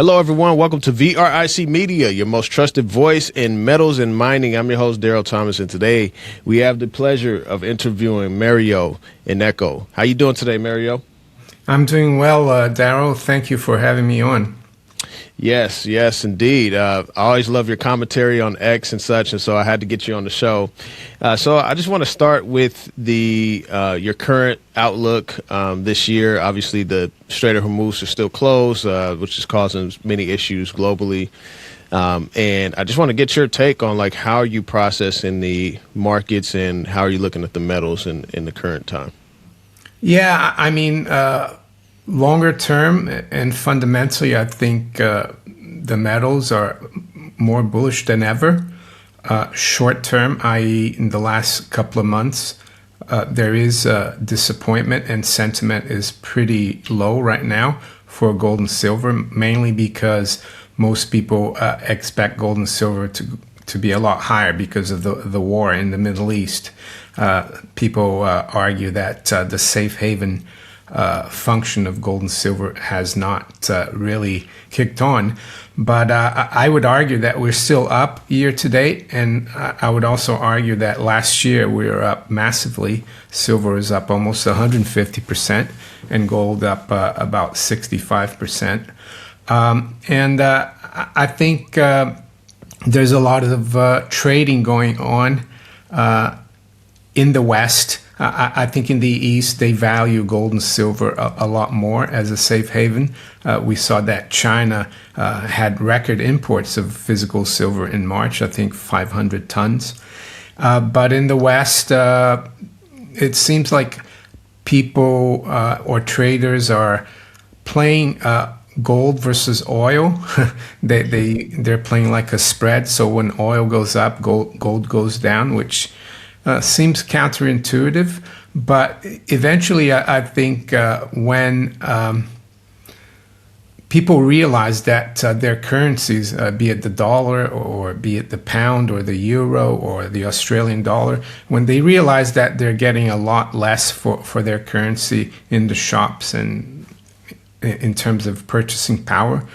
Hello, everyone. Welcome to VRIC Media, your most trusted voice in metals and mining. I'm your host, Daryl Thomas, and today we have the pleasure of interviewing Mario Innecco. How you doing today, Mario? I'm doing well, Daryl. Thank you for having me on. Yes, indeed. I always love your commentary on X and such, and so I had to get you on the show. So I just want to start with your current outlook this year. Obviously, the Strait of Hormuz is still closed, which is causing many issues globally. And I just want to get your take on like how you process in the markets and how are you looking at the metals in the current time. Yeah, I mean, longer term and fundamentally, I think the metals are more bullish than ever. Short term, i.e. in the last couple of months, there is disappointment and sentiment is pretty low right now for gold and silver, mainly because most people expect gold and silver to be a lot higher because of the war in the Middle East. People argue that the safe haven function of gold and silver has not really kicked on. But I would argue that we're still up year to date. And I would also argue that last year we were up massively. Silver is up almost 150% and gold up about 65%. And I think there's a lot of trading going on in the West. I think in the East, they value gold and silver a lot more as a safe haven. We saw that China had record imports of physical silver in March, I think 500 tons. But in the West, it seems like people or traders are playing gold versus oil. They're playing like a spread. So when oil goes up, gold goes down, which seems counterintuitive, but eventually I think when people realize that their currencies, be it the dollar or be it the pound or the euro or the Australian dollar, when they realize that they're getting a lot less for their currency in the shops and in terms of purchasing power,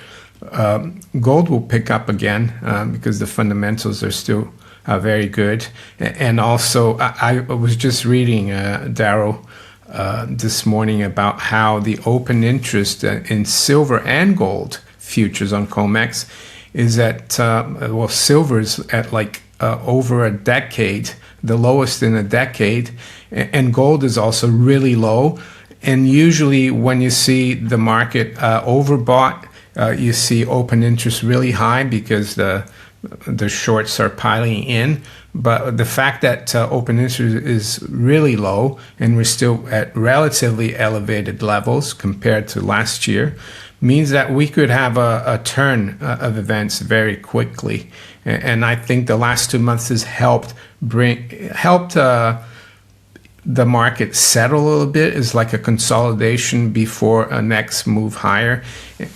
gold will pick up again because the fundamentals are still very good. And also, I was just reading, Daryl, this morning about how the open interest in silver and gold futures on COMEX is at, silver is at like over a decade, the lowest in a decade, and gold is also really low. And usually when you see the market overbought, you see open interest really high because the shorts are piling in. But the fact that open interest is really low and we're still at relatively elevated levels compared to last year means that we could have a turn of events very quickly. And I think the last 2 months has helped the market settle a little bit, is like a consolidation before a next move higher.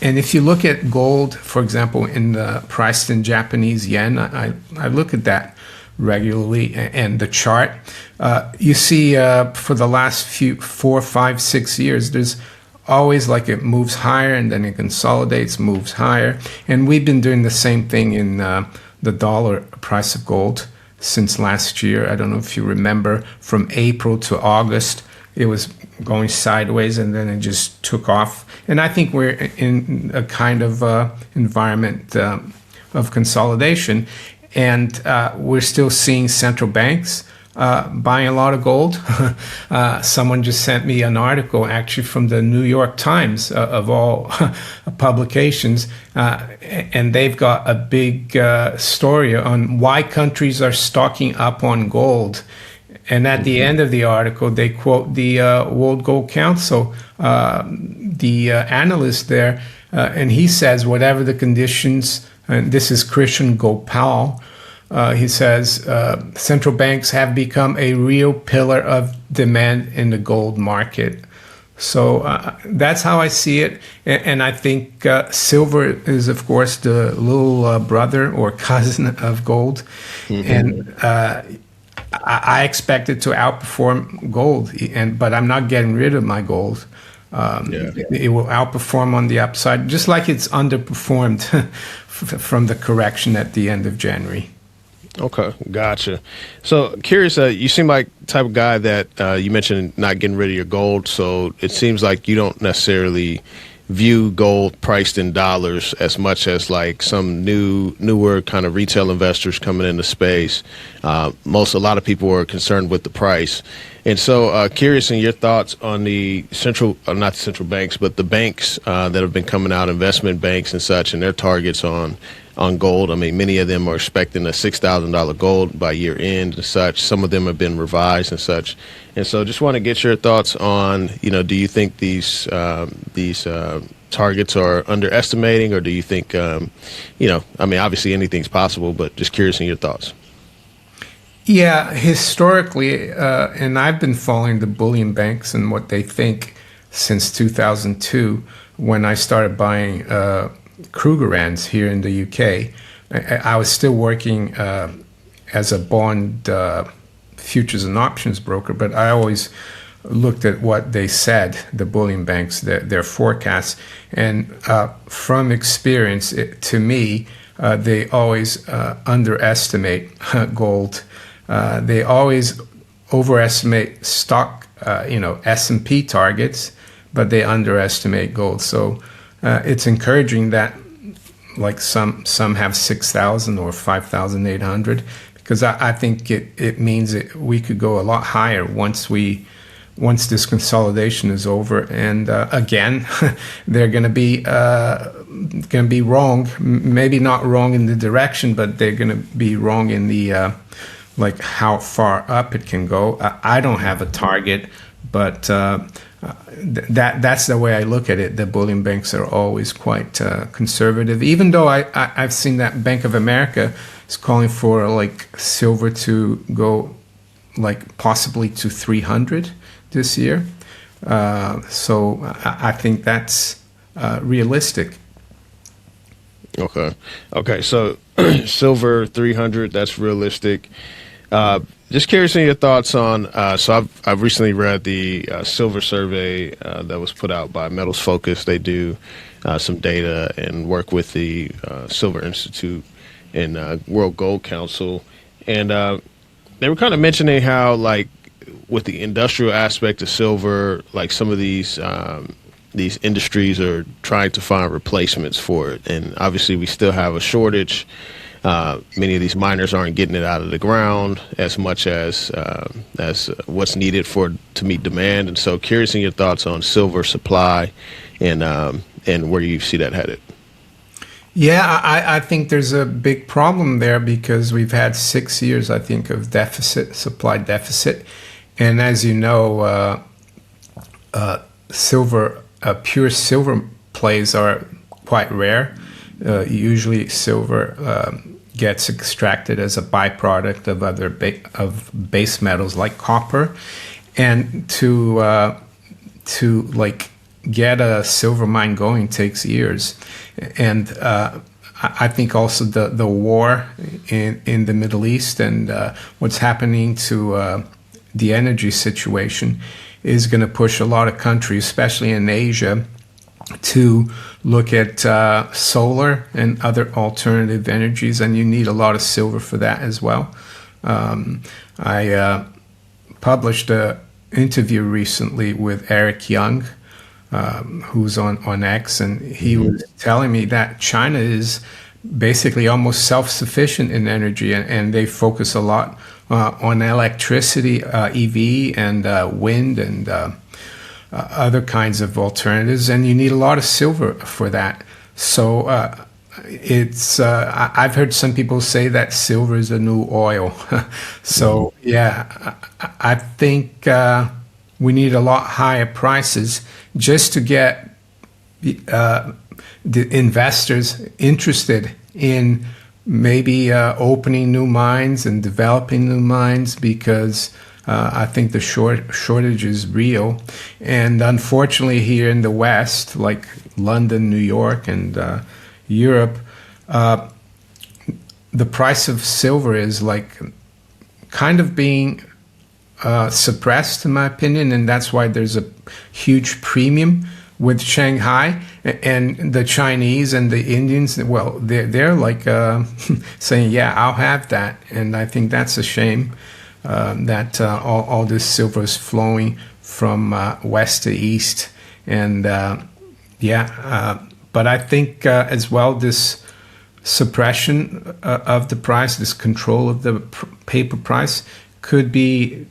And if you look at gold, for example, in the priced in Japanese yen, I look at that regularly, and the chart, you see for the last 4, 5, 6 years, there's always like it moves higher and then it consolidates, moves higher. And we've been doing the same thing in the dollar price of gold since last year. I don't know if you remember, from April to August, it was going sideways and then it just took off. And I think we're in a kind of environment of consolidation. And we're still seeing central banks buying a lot of gold. Someone just sent me an article actually from the New York Times of all publications, and they've got a big story on why countries are stocking up on gold. And at the end of the article, they quote the World Gold Council, the analyst there, and he says, whatever the conditions, and this is Christian Gopal, he says, central banks have become a real pillar of demand in the gold market. So that's how I see it. And I think silver is, of course, the little brother or cousin of gold. Mm-hmm. And I expect it to outperform gold, but I'm not getting rid of my gold. Yeah. It will outperform on the upside, just like it's underperformed from the correction at the end of January. Okay, gotcha. So curious, you seem like the type of guy that you mentioned not getting rid of your gold. So it seems like you don't necessarily view gold priced in dollars as much as like some newer kind of retail investors coming into space. A lot of people are concerned with the price. And so curious in your thoughts on the not the central banks, but the banks that have been coming out, investment banks and such, and their targets on gold. I mean, many of them are expecting a $6,000 gold by year end and such. Some of them have been revised and such. And so just want to get your thoughts on, do you think these targets are underestimating, or do you think, I mean, obviously anything's possible, but just curious in your thoughts. Yeah, historically, and I've been following the bullion banks and what they think since 2002 when I started buying Krugerrands here in the UK. I was still working as a bond futures and options broker, but I always looked at what they said, the bullion banks, their forecasts. And from experience, to me, they always underestimate gold. They always overestimate stock, S&P targets, but they underestimate gold. So it's encouraging that like some have 6,000 or 5,800, because I think it means that we could go a lot higher once this consolidation is over. And again, they're going to be wrong. Maybe not wrong in the direction, but they're going to be wrong in the like how far up it can go. I don't have a target, but that's the way I look at it. The bullion banks are always quite conservative, even though I've seen that Bank of America is calling for like silver to go like possibly to 300 this year. So I think that's realistic. Okay. So silver 300, that's realistic. Just curious in your thoughts on, so I've recently read the silver survey that was put out by Metals Focus. They do some data and work with the Silver Institute and World Gold Council. And they were kind of mentioning how, like, with the industrial aspect of silver, like some of these industries are trying to find replacements for it. And obviously we still have a shortage. Many of these miners aren't getting it out of the ground as much as what's needed to meet demand. And so curious in your thoughts on silver supply and where you see that headed. Yeah, I think there's a big problem there because we've had 6 years, I think, of supply deficit. And as you know, pure silver plays are quite rare. Usually silver gets extracted as a byproduct of other base metals like copper, and to like get a silver mine going takes years. And I think also the war in the Middle East and what's happening to the energy situation is going to push a lot of countries, especially in Asia, to look at solar and other alternative energies, and you need a lot of silver for that as well. I published an interview recently with Eric Young, who's on X, and he was telling me that China is basically almost self-sufficient in energy, and they focus a lot on electricity, EV, and wind, and other kinds of alternatives, and you need a lot of silver for that. So it's I've heard some people say that silver is the new oil. So yeah, I think we need a lot higher prices just to get the investors interested in maybe opening new mines and developing new mines, because I think the shortage is real. And unfortunately here in the West, like London, New York, and Europe, the price of silver is like kind of being suppressed, in my opinion, and that's why there's a huge premium with Shanghai. And the Chinese and the Indians, well, they're like saying, yeah, I'll have that. And I think that's a shame that all this silver is flowing from west to east. And but I think as well, this suppression of the price, this control of the paper price, could be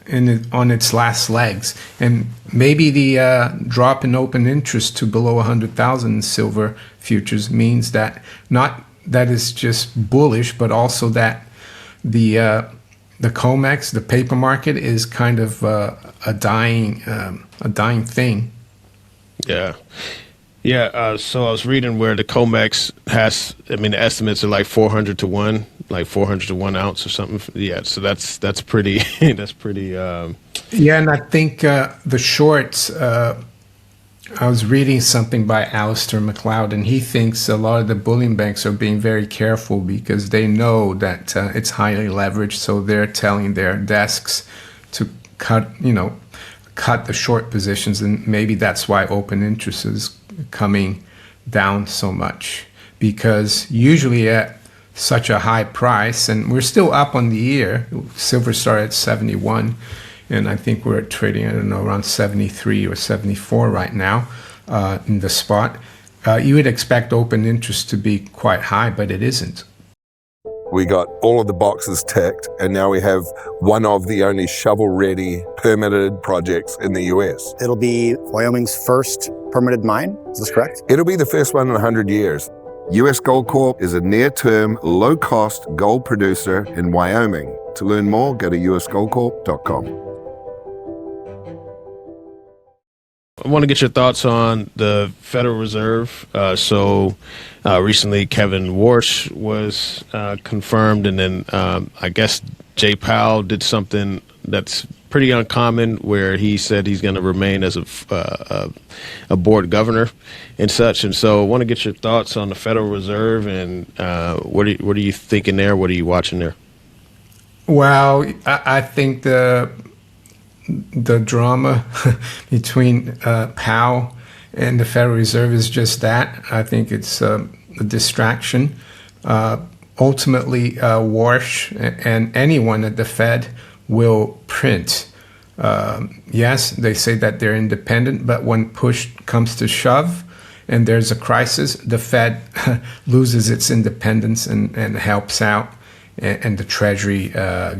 on its last legs, and maybe the drop in open interest to below 100,000 in silver futures means that not that is just bullish, but also that the COMEX, the paper market, is kind of a dying thing. Yeah. Yeah, so I was reading where the COMEX has, the estimates are like 400 to 1, like 400 to 1 ounce or something. Yeah, so that's pretty, that's pretty. Yeah, and I think the shorts, I was reading something by Alistair McLeod, and he thinks a lot of the bullion banks are being very careful because they know that it's highly leveraged, so they're telling their desks to cut the short positions, and maybe that's why open interest is coming down so much, because usually at such a high price, and we're still up on the year. Silver started at 71, and I think we're trading, I don't know, around 73 or 74 right now in the spot. You would expect open interest to be quite high, but it isn't. We got all of the boxes ticked, and now we have one of the only shovel-ready permitted projects in the US. It'll be Wyoming's first permitted mine, is this correct? It'll be the first one in 100 years. US Gold Corp is a near-term, low-cost gold producer in Wyoming. To learn more, go to usgoldcorp.com. I want to get your thoughts on the Federal Reserve. Recently Kevin Warsh was confirmed, and then I guess Jay Powell did something that's pretty uncommon, where he said he's going to remain as a board governor and such. And so I want to get your thoughts on the Federal Reserve, and what are you thinking there? What are you watching there? Well, I think the drama between Powell and the Federal Reserve is just that. I think it's a distraction. Ultimately, Warsh and anyone at the Fed will print. Yes, they say that they're independent, but when push comes to shove and there's a crisis, the Fed loses its independence and helps out, and the Treasury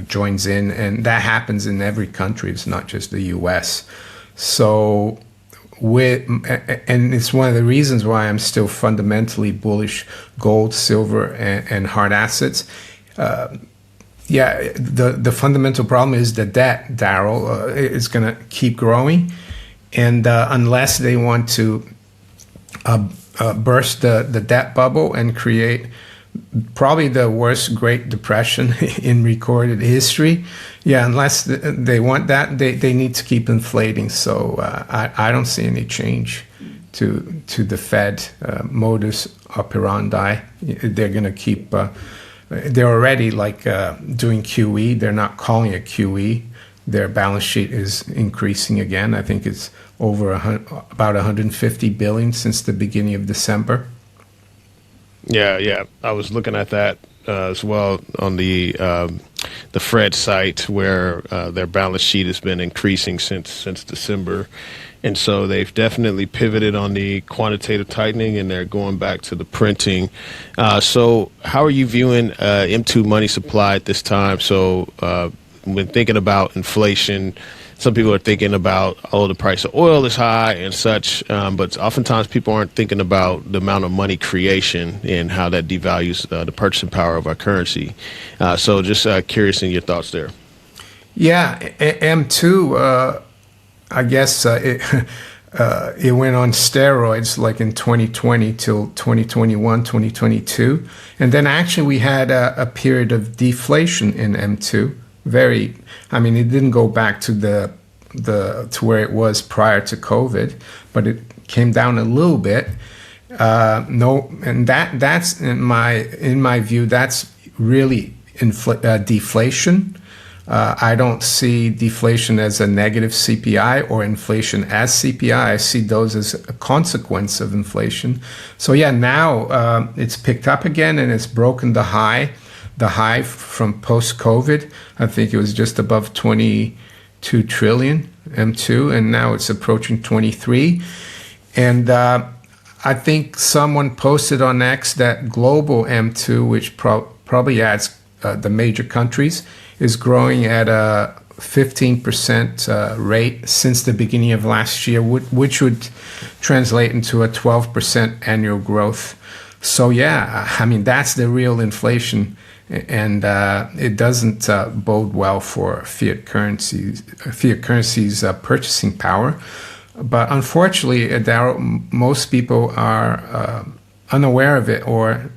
joins in, and that happens in every country. It's not just the U.S. So, and it's one of the reasons why I'm still fundamentally bullish gold, silver, and hard assets. The fundamental problem is the debt, Daryl, is going to keep growing, and unless they want to burst the debt bubble and create probably the worst Great Depression in recorded history, unless they want that, they need to keep inflating. So I don't see any change to the Fed modus operandi. They're going to keep. They're already doing QE. They're not calling it QE. Their balance sheet is increasing again. I think it's over about 150 billion since the beginning of December. Yeah. I was looking at that as well on the Fred site, where their balance sheet has been increasing since December. And so they've definitely pivoted on the quantitative tightening, and they're going back to the printing. So how are you viewing M2 money supply at this time? So when thinking about inflation, some people are thinking about, the price of oil is high and such, but oftentimes people aren't thinking about the amount of money creation and how that devalues the purchasing power of our currency. So just curious in your thoughts there. Yeah, M2, I guess it went on steroids like in 2020 till 2021, 2022. And then actually we had a period of deflation in M2. It didn't go back to to where it was prior to COVID, but it came down a little bit. And that's in my view, that's really deflation. I don't see deflation as a negative CPI or inflation as CPI. I see those as a consequence of inflation. So yeah, now it's picked up again and it's broken the high from post-COVID. I think it was just above 22 trillion M2, and now it's approaching 23. And I think someone posted on X that global M2, which probably adds the major countries, is growing at a 15% rate since the beginning of last year, which would translate into a 12% annual growth. So yeah, I mean, that's the real inflation, and it doesn't bode well for fiat currencies' purchasing power. But unfortunately, most people are unaware of it, or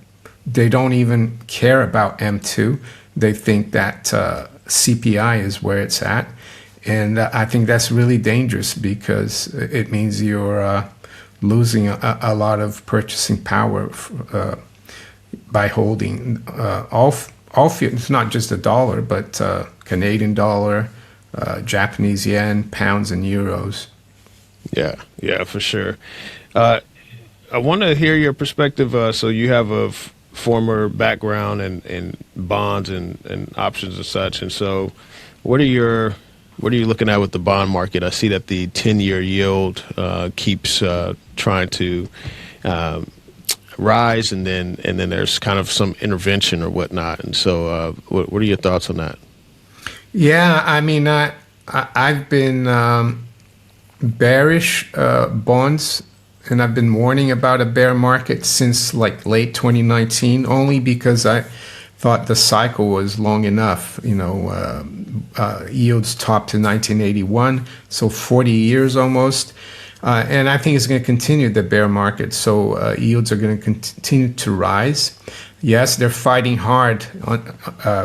they don't even care about M2. They think that CPI is where it's at. And I think that's really dangerous because it means you're losing a lot of purchasing power by holding all fiat. It's not just the dollar, but Canadian dollar, Japanese yen, pounds, and euros. Yeah, for sure. I want to hear your perspective. So you have a former background in bonds and options and such. And so what are you looking at with the bond market? I see that the 10-year yield keeps trying to rise, and then there's kind of some intervention or whatnot. And so what are your thoughts on that? Yeah, I mean, I've been bearish bonds, and I've been warning about a bear market since like late 2019, only because I thought the cycle was long enough. Yields topped in 1981, so 40 years almost. And I think it's going to continue, the bear market. So yields are going to continue to rise. Yes, they're fighting hard on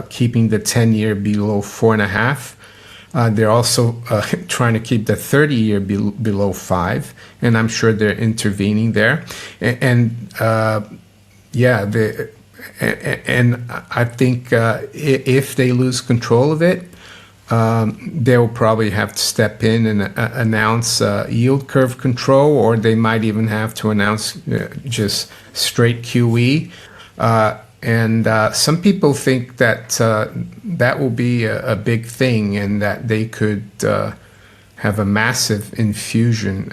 keeping the 10-year below 4.5. They're also trying to keep the 30-year below 5, and I'm sure they're intervening there. And I think if they lose control of it, they'll probably have to step in and announce yield curve control, or they might even have to announce just straight QE. And some people think that that will be a big thing, and that they could have a massive infusion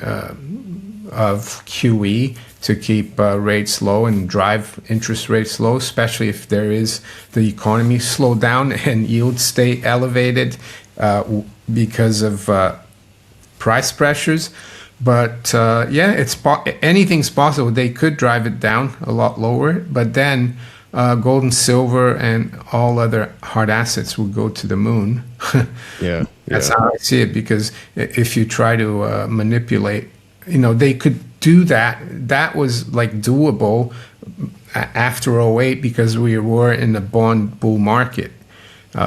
of QE to keep rates low and drive interest rates low, especially if there is the economy slow down and yields stay elevated because of price pressures. But anything's possible. They could drive it down a lot lower, but then gold and silver and all other hard assets will go to the moon. That's how I see it, because if you try to manipulate, they could do that. That was like doable after '08 because we were in the bond bull market.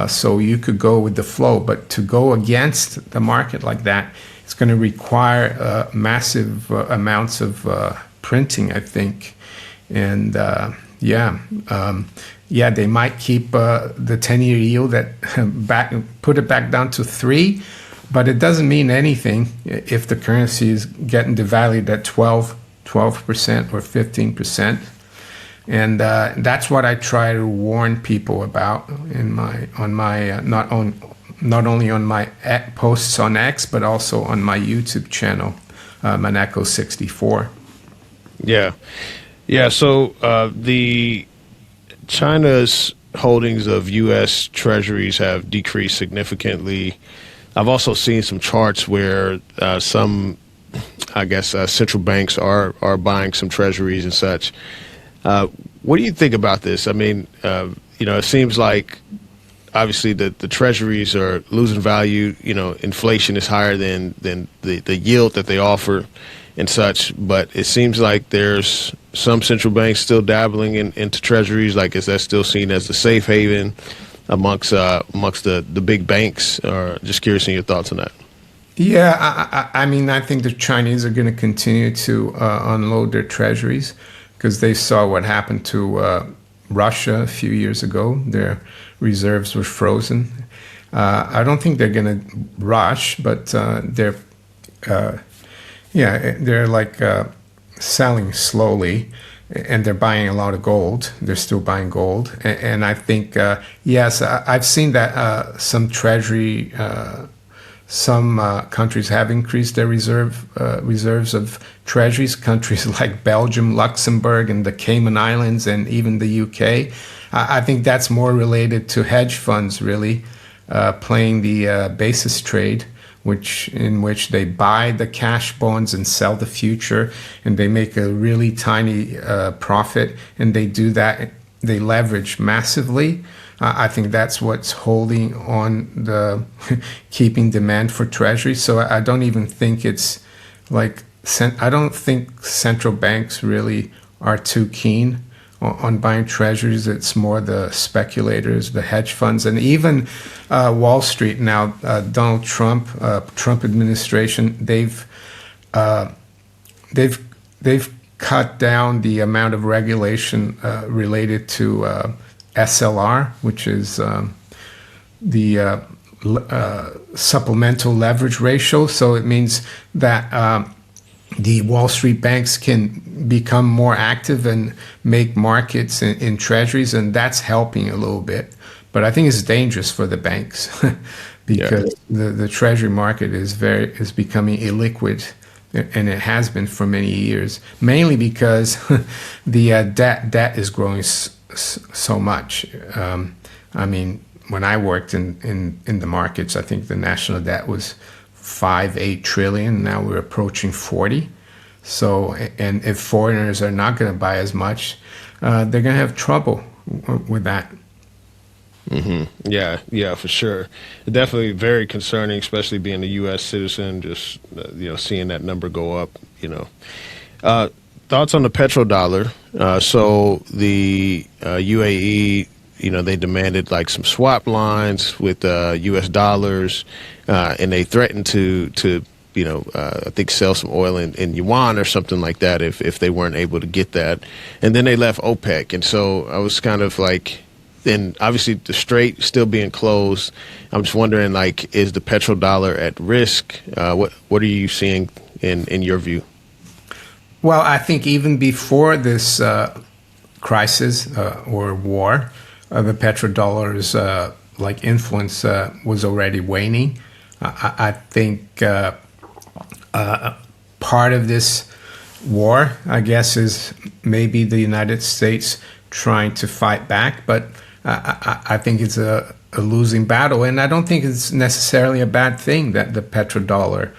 So you could go with the flow, but to go against the market like that, it's going to require massive amounts of printing, I think. And they might keep the 10-year yield put it back down to 3, but it doesn't mean anything if the currency is getting devalued at 12% or 15%. And that's what I try to warn people about not only on my posts on X, but also on my YouTube channel, Innecco 64. Yeah, so the China's holdings of U.S. Treasuries have decreased significantly. I've also seen some charts where some, central banks are buying some Treasuries and such. What do you think about this? I mean, it seems like obviously the Treasuries are losing value. Inflation is higher than the yield that they offer and such, but it seems like there's some central banks still dabbling into Treasuries. Like, is that still seen as the safe haven amongst the big banks? Or just curious in your thoughts on that. Yeah, I mean, I think the Chinese are going to continue to unload their Treasuries because they saw what happened to Russia a few years ago. Their reserves were frozen. I don't think they're going to rush, but they're like selling slowly, and they're buying a lot of gold. They're still buying gold, and I think yes, I've seen that some treasury. Some countries have increased their reserves of treasuries. Countries like Belgium, Luxembourg, and the Cayman Islands, and even the UK. I think that's more related to hedge funds, really, playing the basis trade, in which they buy the cash bonds and sell the future, and they make a really tiny profit, and they do that. They leverage massively. I think that's what's holding on the keeping demand for treasury. So I don't even think it's like I don't think central banks really are too keen on buying treasuries. It's more the speculators, the hedge funds, and even Wall Street now. Donald Trump, Trump administration, they've cut down the amount of regulation related to SLR, which is the supplemental leverage ratio. So it means that the Wall Street banks can become more active and make markets in treasuries, and that's helping a little bit. But I think it's dangerous for the banks because the treasury market is becoming illiquid, and it has been for many years, mainly because the debt is growing so much. I mean, when I worked in the markets, I think the national debt was 8 trillion. Now we're approaching 40. So, and if foreigners are not going to buy as much, they're going to have trouble with that. Mm-hmm. Yeah, for sure. Definitely very concerning, especially being a U.S. citizen. Just seeing that number go up. Thoughts on the petrodollar? So the UAE, they demanded like some swap lines with U.S. dollars, and they threatened to I think sell some oil in yuan or something like that if they weren't able to get that. And then they left OPEC, and so I was kind of like, then obviously the Strait still being closed. I'm just wondering, like, is the petrodollar at risk? What are you seeing in your view? Well, I think even before this crisis or war, the petrodollar's influence was already waning. I think part of this war, I guess, is maybe the United States trying to fight back, but I think it's a losing battle, and I don't think it's necessarily a bad thing that the petrodollar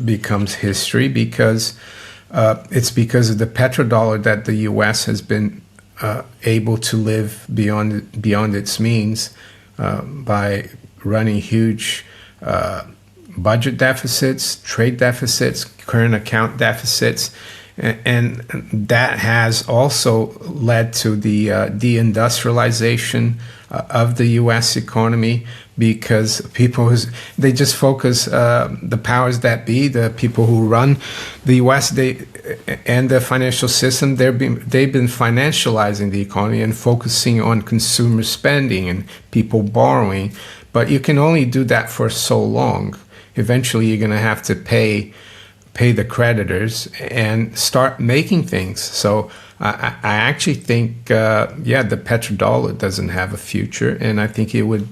becomes history, because it's because of the petrodollar that the U.S. has been able to live beyond its means by running huge budget deficits, trade deficits, current account deficits. And that has also led to the deindustrialization of the U.S. economy, because they just focus, the powers that be, the people who run the U.S. and the financial system, they've been financializing the economy and focusing on consumer spending and people borrowing. But you can only do that for so long. Eventually, you're going to have to pay the creditors and start making things. So I actually think, the petrodollar doesn't have a future, and I think it wouldn't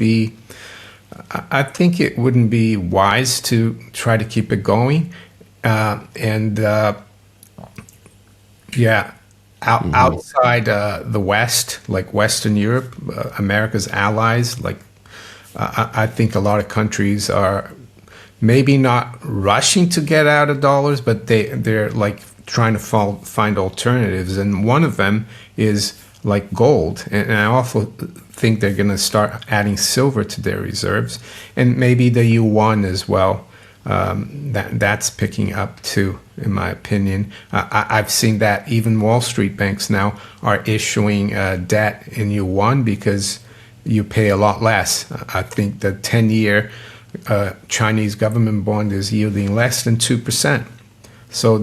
be wise to try to keep it going. Outside the West, like Western Europe, America's allies, like I think a lot of countries are maybe not rushing to get out of dollars, but they're like trying to find alternatives. And one of them is like gold. And I also think they're going to start adding silver to their reserves, and maybe the yuan as well. That's picking up too, in my opinion. I've seen that even Wall Street banks now are issuing debt in yuan because you pay a lot less. I think the 10-year Chinese government bond is yielding less than 2%. So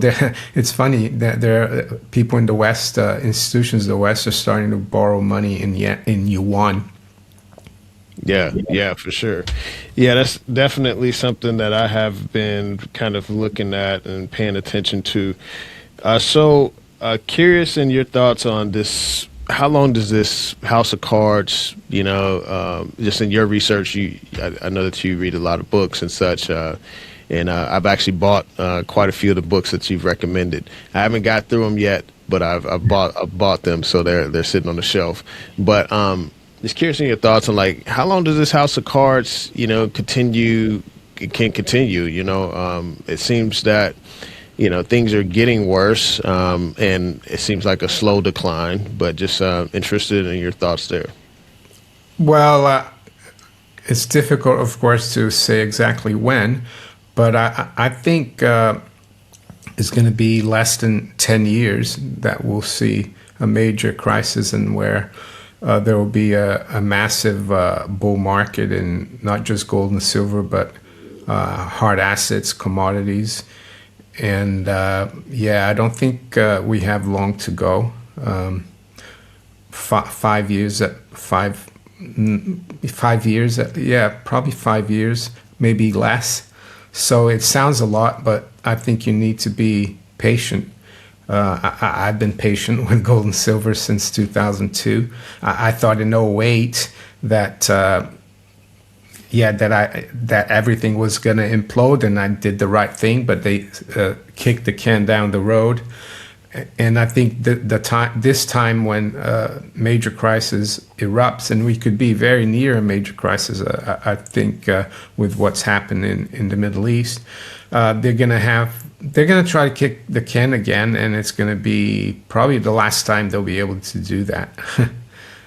it's funny that there are people in the West, institutions in the West, are starting to borrow money in yuan. Yeah, for sure. Yeah, that's definitely something that I have been kind of looking at and paying attention to. Curious in your thoughts on this. How long does this house of cards, just in your research, I know that you read a lot of books and such, and I've actually bought quite a few of the books that you've recommended. I haven't got through them yet, but I've bought them, so they're sitting on the shelf. But just curious in your thoughts on like how long does this house of cards, can continue. It seems that things are getting worse, and it seems like a slow decline. But just interested in your thoughts there. Well, it's difficult, of course, to say exactly when, but I think it's going to be less than 10 years that we'll see a major crisis, and where there will be a massive bull market in not just gold and silver, but hard assets, commodities. And I don't think we have long to go. 5 years, probably 5 years, maybe less. So it sounds a lot, but I think you need to be patient. I've been patient with gold and silver since 2002. I thought in '08 that that everything was going to implode, and I did the right thing, but they kicked the can down the road. And I think this time when major crisis erupts, and we could be very near a major crisis, I think with what's happened in the Middle East, they're going to try to kick the can again, and it's going to be probably the last time they'll be able to do that.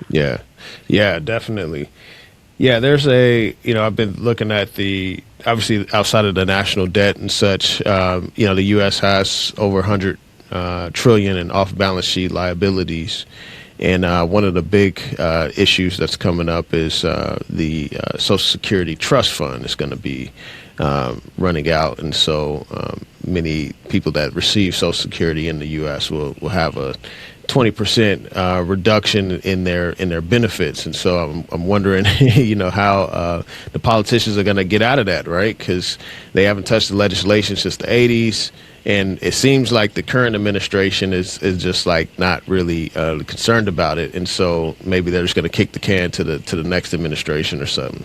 Yeah, definitely. Yeah, there's I've been looking at obviously outside of the national debt and such, the U.S. has over 100 trillion in off-balance sheet liabilities. And one of the big issues that's coming up is the Social Security Trust Fund is going to be running out. And so many people that receive Social Security in the U.S. will have a 20% reduction in their benefits. And so I'm wondering, how the politicians are going to get out of that, right? Because they haven't touched the legislation since the 80s. And it seems like the current administration is just like not really concerned about it. And so maybe they're just going to kick the can to the next administration or something.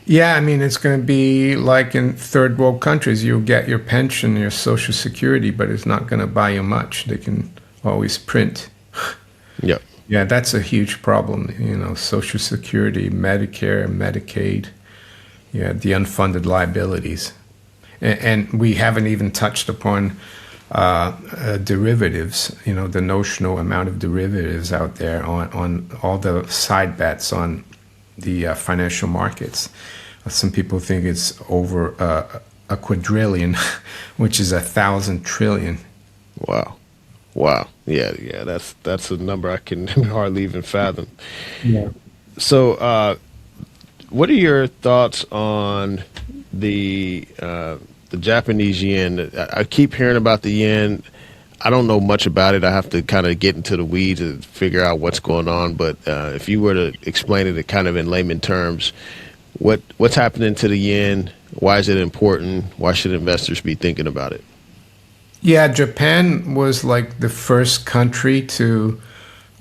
Yeah, I mean, it's going to be like in third world countries. You'll get your pension, your Social Security, but it's not going to buy you much. They can always print. Yep. Yeah, that's a huge problem. Social Security, Medicare, Medicaid, the unfunded liabilities. And we haven't even touched upon derivatives, the notional amount of derivatives out there on all the side bets on the financial markets. Some people think it's over a quadrillion, which is 1,000 trillion. Wow. Yeah. That's a number I can hardly even fathom. Yeah. So, what are your thoughts on the Japanese yen? I keep hearing about the yen. I don't know much about it. I have to kind of get into the weeds and figure out what's going on. But if you were to explain it kind of in layman terms, what's happening to the yen? Why is it important? Why should investors be thinking about it? Yeah, Japan was like the first country to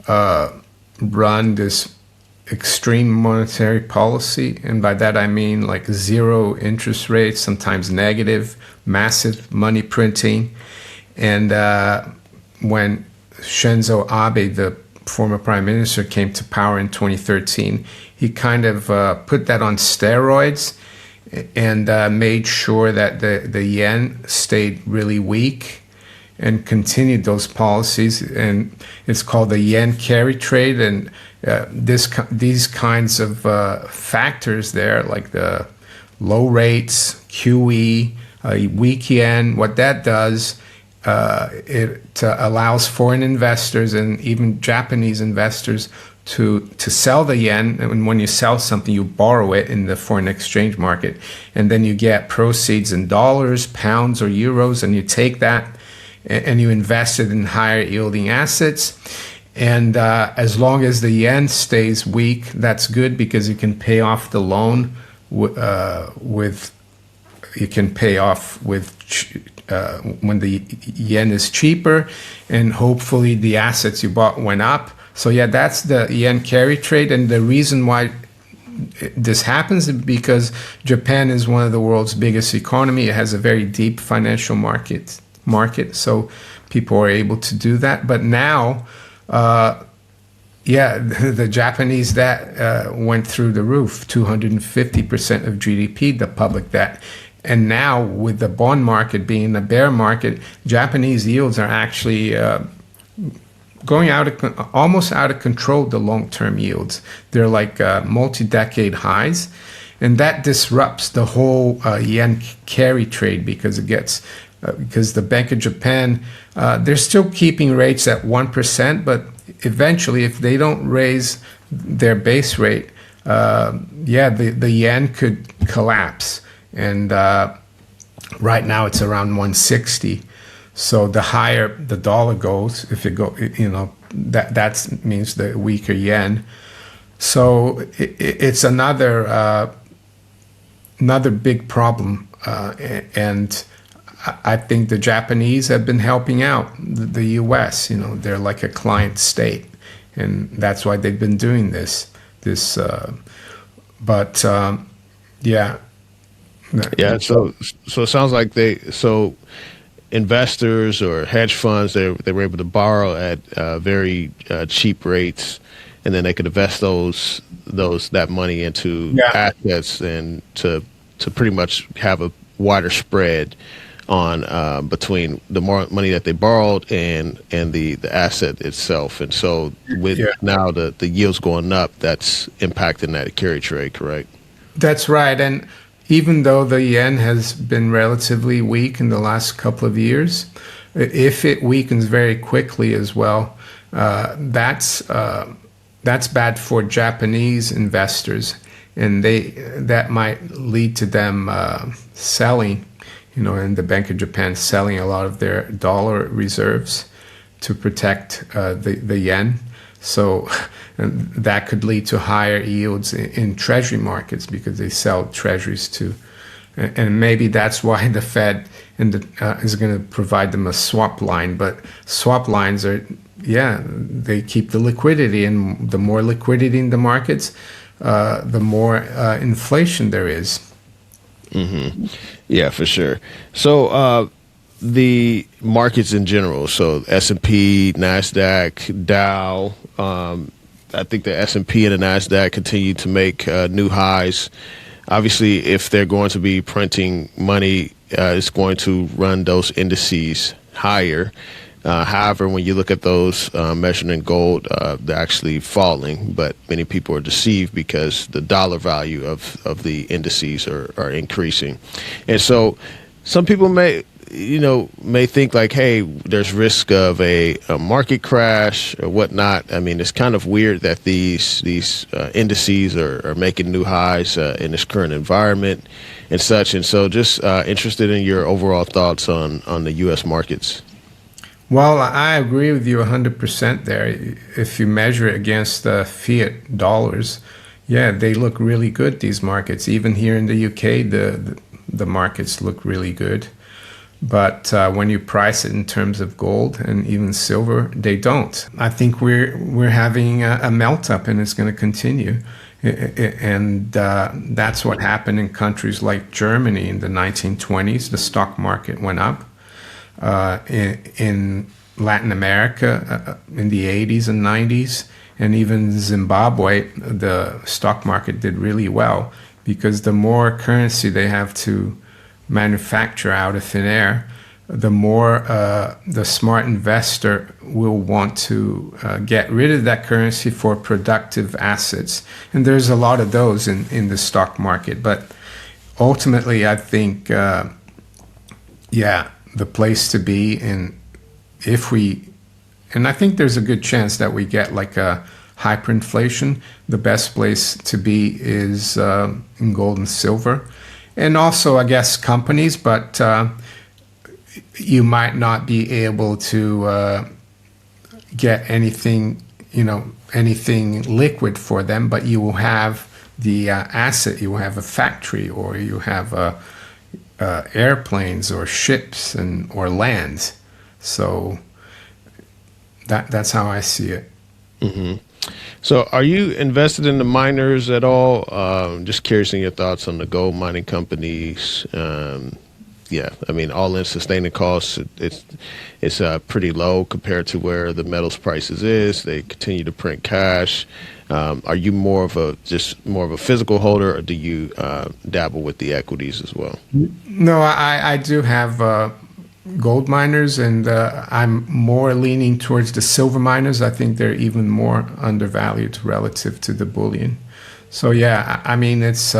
run this extreme monetary policy, and by that I mean like zero interest rates, sometimes negative, massive money printing. And when Shinzo Abe, the former prime minister, came to power in 2013, he kind of put that on steroids and made sure that the yen stayed really weak and continued those policies. And it's called the yen carry trade. And these kinds of factors there, like the low rates, QE, weak yen, what that does, it allows foreign investors and even Japanese investors to sell the yen. And when you sell something, you borrow it in the foreign exchange market, and then you get proceeds in dollars, pounds, or euros, and you take that and you invest it in higher yielding assets. And as long as the yen stays weak, that's good because you can pay off the loan with you can pay off with when the yen is cheaper, and hopefully the assets you bought went up. So yeah, that's the yen carry trade, and the reason why this happens is because Japan is one of the world's biggest economy. It has a very deep financial market, so people are able to do that. But now, the Japanese debt went through the roof, 250% of GDP, the public debt. And now, with the bond market being the bear market, Japanese yields are actually going almost out of control, the long-term yields. They're like multi-decade highs. And that disrupts the whole yen carry trade because because the Bank of Japan, they're still keeping rates at 1%, but eventually, if they don't raise their base rate, the yen could collapse. And right now it's around 160. So the higher the dollar goes, if it go, that means the weaker yen. So it's another big problem, and I think the Japanese have been helping out the U.S. They're like a client state, and that's why they've been doing this. Yeah. So it sounds like investors or hedge funds, they were able to borrow at very cheap rates, and then they could invest that money into assets and to pretty much have a wider spread on between the more money that they borrowed and the asset itself. And so with now the yields going up, that's impacting that carry trade, correct? That's right. And even though the yen has been relatively weak in the last couple of years, if it weakens very quickly as well, that's bad for Japanese investors, and that might lead to them selling, and the Bank of Japan selling a lot of their dollar reserves to protect the yen. So that could lead to higher yields in treasury markets because they sell treasuries too. And maybe that's why the Fed is going to provide them a swap line. But swap lines they keep the liquidity. And the more liquidity in the markets, the more inflation there is. Mm-hmm. Yeah, for sure. So the markets in general, so S&P, NASDAQ, Dow, I think the S&P and the NASDAQ continue to make new highs. Obviously, if they're going to be printing money, it's going to run those indices higher. However, when you look at those measured in gold, they're actually falling, but many people are deceived because the dollar value of the indices are increasing. And so some people may think like, hey, there's risk of a market crash or whatnot. I mean, it's kind of weird that these indices are making new highs in this current environment and such. And so just interested in your overall thoughts on the U.S. markets. Well, I agree with you 100% there. If you measure it against the fiat dollars, they look really good, these markets. Even here in the UK, the markets look really good. But when you price it in terms of gold and even silver, they don't. I think we're having a melt up, and it's going to continue. And that's what happened in countries like Germany in the 1920s. The stock market went up. In Latin America in the 80s and 90s, and even Zimbabwe, the stock market did really well because the more currency they have to manufacture out of thin air, the more the smart investor will want to get rid of that currency for productive assets. And there's a lot of those in the stock market. But ultimately, I think, the place to be, and I think there's a good chance that we get like a hyperinflation. The best place to be is in gold and silver. And also, I guess, companies, but you might not be able to get anything anything liquid for them, but you will have the asset. You will have a factory, or you have airplanes or ships or lands. So that's how I see it. Mm-hmm. So are you invested in the miners at all? Just curious in your thoughts on the gold mining companies. Yeah, I mean, all-in sustaining costs, it's pretty low compared to where the metals prices is. They continue to print cash. Are you more of a physical holder, or do you dabble with the equities as well? No, I do have gold miners, and I'm more leaning towards the silver miners. I think they're even more undervalued relative to the bullion. So yeah, I mean, it's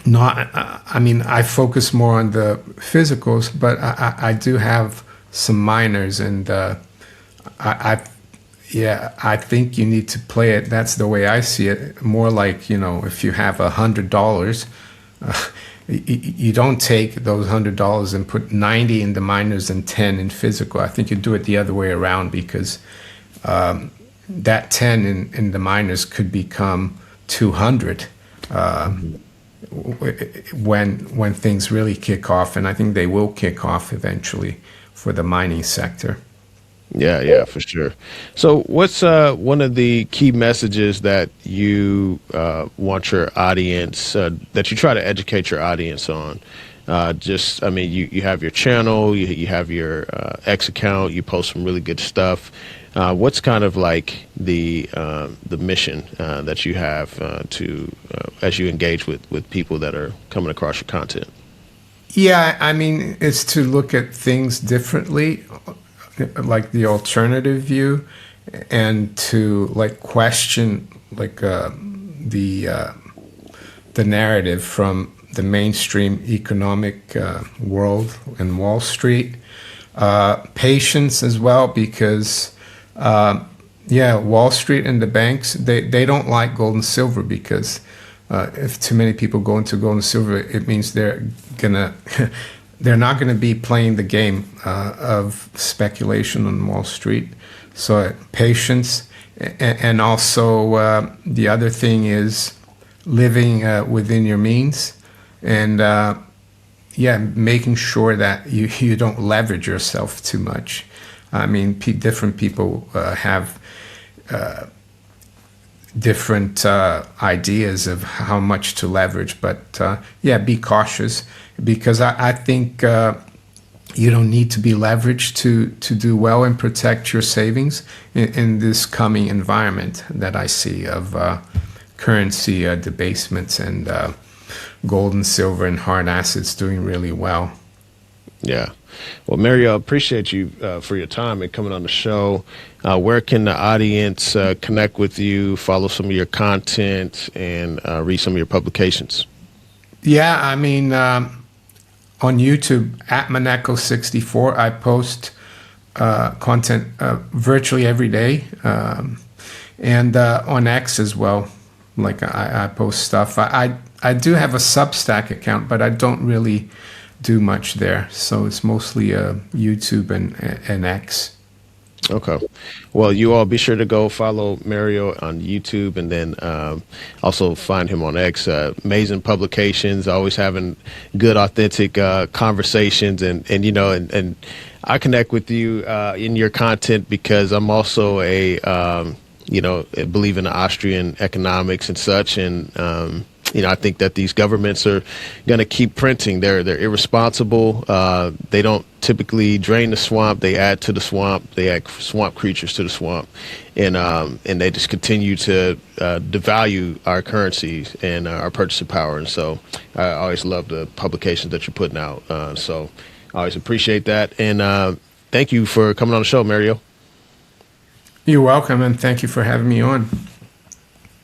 not. I mean, I focus more on the physicals, but I do have some miners, and I think you need to play it. That's the way I see it. More like, if you have $100, you don't take those $100 and put 90 in the miners and 10 in physical. I think you do it the other way around, because that 10 in the miners could become 200 when things really kick off, and I think they will kick off eventually for the mining sector. Yeah, for sure. So what's one of the key messages that you want your audience, that you try to educate your audience on? I mean, you have your channel, you have your X account, you post some really good stuff. What's kind of like the mission that you have to as you engage with people that are coming across your content? Yeah, I mean, it's to look at things differently, like the alternative view, and to question the narrative from the mainstream economic world and Wall Street. Patience as well, because Wall Street and the banks, they don't like gold and silver, because if too many people go into gold and silver, it means they're not gonna be playing the game of speculation on Wall Street. So patience, and also the other thing is living within your means, and making sure that you don't leverage yourself too much. I mean, different people have different ideas of how much to leverage, but be cautious, because I think you don't need to be leveraged to do well and protect your savings in this coming environment that I see of currency debasements and gold and silver and hard assets doing really well. Yeah. Well, Mario, I appreciate you for your time and coming on the show. Where can the audience connect with you, follow some of your content, and read some of your publications? Yeah, I mean, on YouTube, at Innecco64, I post content virtually every day, and on X as well. Like I post stuff. I do have a Substack account, but I don't really do much there. So it's mostly YouTube and X. Okay. Well, you all be sure to go follow Mario on YouTube, and then also find him on X. Amazing publications, always having good, authentic conversations, and I connect with you in your content because I'm also a believe in the Austrian economics and such, and I think that these governments are going to keep printing. They're irresponsible. They don't typically drain the swamp. They add to the swamp. They add swamp creatures to the swamp, and they just continue to devalue our currencies and our purchasing power. And so I always love the publications that you're putting out. So I always appreciate that. And thank you for coming on the show, Mario. You're welcome, and thank you for having me on.